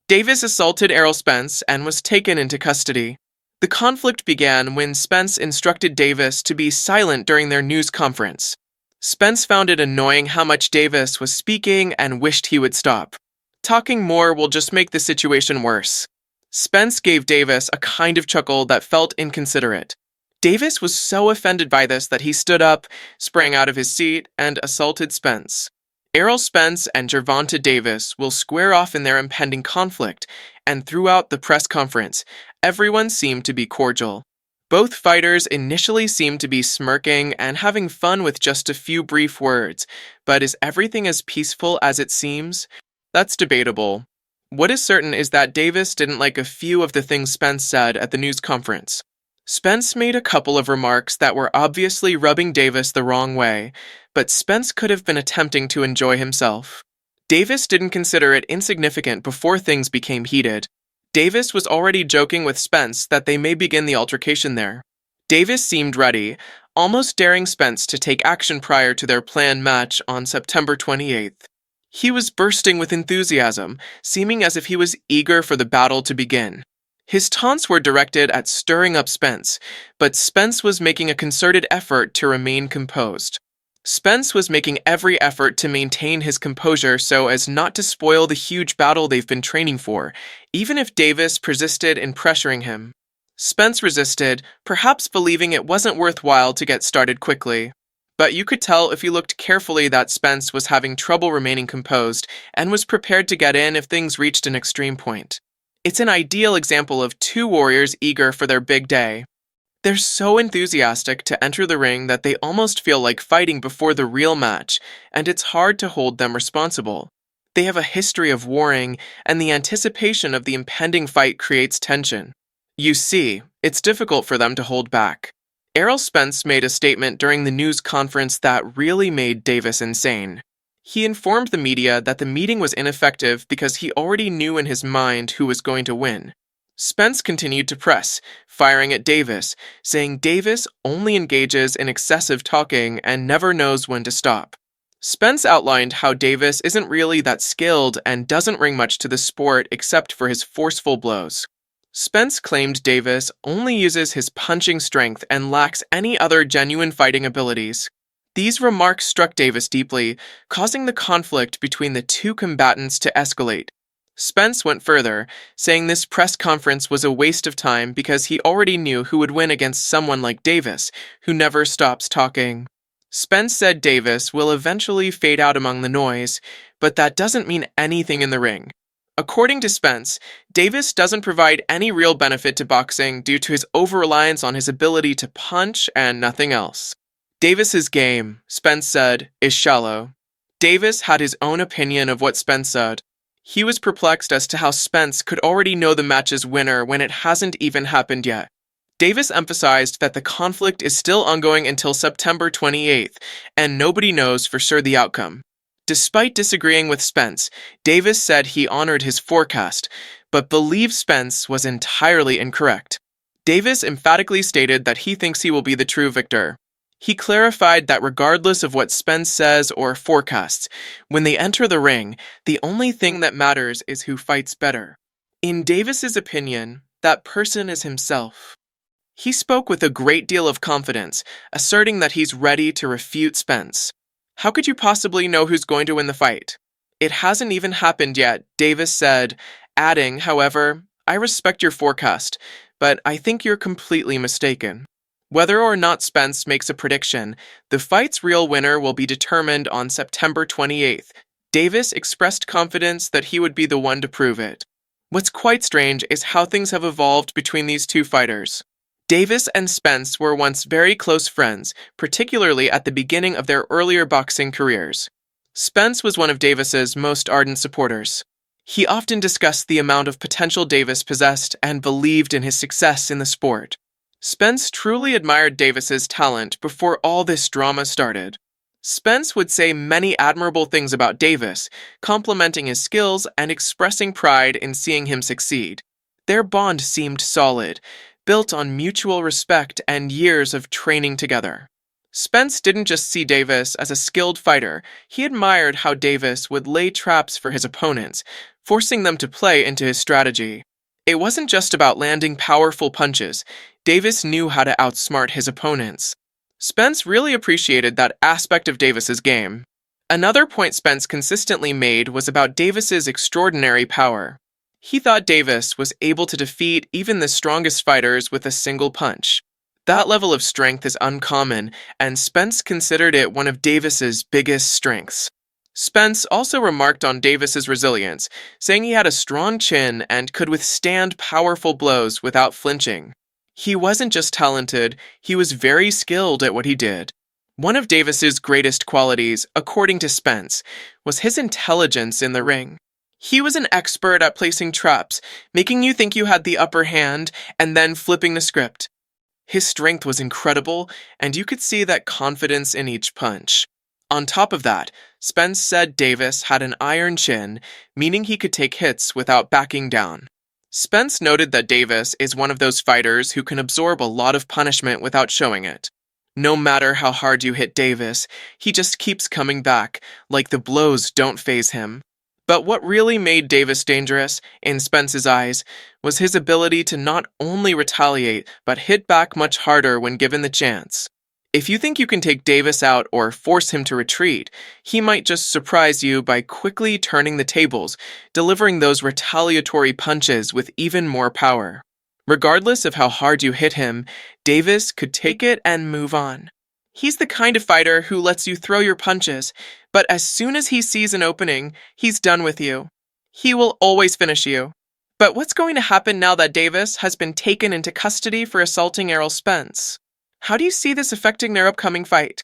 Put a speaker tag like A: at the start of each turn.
A: Davis assaulted ERROL Spence and was taken into custody. The conflict began when Spence instructed Davis to be silent during their news conference. Spence found it annoying how much Davis was speaking and wished he would stop. Talking more will just make the situation worse. Spence gave Davis a kind of chuckle that felt inconsiderate. Davis was so offended by this that he stood up, sprang out of his seat, and assaulted Spence. ERROL Spence and Gervonta Davis will square off in their impending conflict, and throughout the press conference, everyone seemed to be cordial. Both fighters initially seemed to be smirking and having fun with just a few brief words, but is everything as peaceful as it seems? That's debatable. What is certain is that Davis didn't like a few of the things Spence said at the news conference. Spence made a couple of remarks that were obviously rubbing Davis the wrong way, but Spence could have been attempting to enjoy himself. Davis didn't consider it insignificant before things became heated. Davis was already joking with Spence that they may begin the altercation there. Davis seemed ready, almost daring Spence to take action prior to their planned match on September 28th. He was bursting with enthusiasm, seeming as if he was eager for the battle to begin. His taunts were directed at stirring up Spence, but Spence was making a concerted effort to remain composed. Spence was making every effort to maintain his composure so as not to spoil the huge battle they've been training for, even if Davis persisted in pressuring him. Spence resisted, perhaps believing it wasn't worthwhile to get started quickly. But you could tell if you looked carefully that Spence was having trouble remaining composed and was prepared to get in if things reached an extreme point. It's an ideal example of two warriors eager for their big day. They're so enthusiastic to enter the ring that they almost feel like fighting before the real match, and it's hard to hold them responsible. They have a history of warring, and the anticipation of the impending fight creates tension. You see, it's difficult for them to hold back. ERROL Spence made a statement during the news conference that really made Davis insane. He informed the media that the meeting was ineffective because he already knew in his mind who was going to win. Spence continued to press, firing at Davis, saying Davis only engages in excessive talking and never knows when to stop. Spence outlined how Davis isn't really that skilled and doesn't bring much to the sport except for his forceful blows. Spence claimed Davis only uses his punching strength and lacks any other genuine fighting abilities. These remarks struck Davis deeply, causing the conflict between the two combatants to escalate. Spence went further, saying this press conference was a waste of time because he already knew who would win against someone like Davis, who never stops talking. Spence said Davis will eventually fade out among the noise, but that doesn't mean anything in the ring. According to Spence, Davis doesn't provide any real benefit to boxing due to his over-reliance on his ability to punch and nothing else. Davis's game, Spence said, is shallow. Davis had his own opinion of what Spence said. He was perplexed as to how Spence could already know the match's winner when it hasn't even happened yet. Davis emphasized that the conflict is still ongoing until September 28th, and nobody knows for sure the outcome. Despite disagreeing with Spence, Davis said he honored his forecast, but believed Spence was entirely incorrect. Davis emphatically stated that he thinks he will be the true victor. He clarified that regardless of what Spence says or forecasts, when they enter the ring, the only thing that matters is who fights better. In Davis's opinion, that person is himself. He spoke with a great deal of confidence, asserting that he's ready to refute Spence. How could you possibly know who's going to win the fight? It hasn't even happened yet, Davis said, adding, however, I respect your forecast, but I think you're completely mistaken. Whether or not Spence makes a prediction, the fight's real winner will be determined on September 28th. Davis expressed confidence that he would be the one to prove it. What's quite strange is how things have evolved between these two fighters. Davis and Spence were once very close friends, particularly at the beginning of their earlier boxing careers. Spence was one of Davis's most ardent supporters. He often discussed the amount of potential Davis possessed and believed in his success in the sport. Spence truly admired Davis's talent before all this drama started. Spence would say many admirable things about Davis, complimenting his skills and expressing pride in seeing him succeed. Their bond seemed solid, built on mutual respect and years of training together. Spence didn't just see Davis as a skilled fighter, he admired how Davis would lay traps for his opponents, forcing them to play into his strategy. It wasn't just about landing powerful punches. Davis knew how to outsmart his opponents. Spence really appreciated that aspect of Davis's game. Another point Spence consistently made was about Davis's extraordinary power. He thought Davis was able to defeat even the strongest fighters with a single punch. That level of strength is uncommon, and Spence considered it one of Davis's biggest strengths. Spence also remarked on Davis's resilience, saying he had a strong chin and could withstand powerful blows without flinching. He wasn't just talented, he was very skilled at what he did. One of Davis's greatest qualities, according to Spence, was his intelligence in the ring. He was an expert at placing traps, making you think you had the upper hand, and then flipping the script. His strength was incredible, and you could see that confidence in each punch. On top of that, Spence said Davis had an iron chin, meaning he could take hits without backing down. Spence noted that Davis is one of those fighters who can absorb a lot of punishment without showing it. No matter how hard you hit Davis, he just keeps coming back, like the blows don't faze him. But what really made Davis dangerous, in Spence's eyes, was his ability to not only retaliate, but hit back much harder when given the chance. If you think you can take Davis out or force him to retreat, he might just surprise you by quickly turning the tables, delivering those retaliatory punches with even more power. Regardless of how hard you hit him, Davis could take it and move on. He's the kind of fighter who lets you throw your punches, but as soon as he sees an opening, he's done with you. He will always finish you. But what's going to happen now that Davis has been taken into custody for assaulting ERROL Spence? How do you see this affecting their upcoming fight?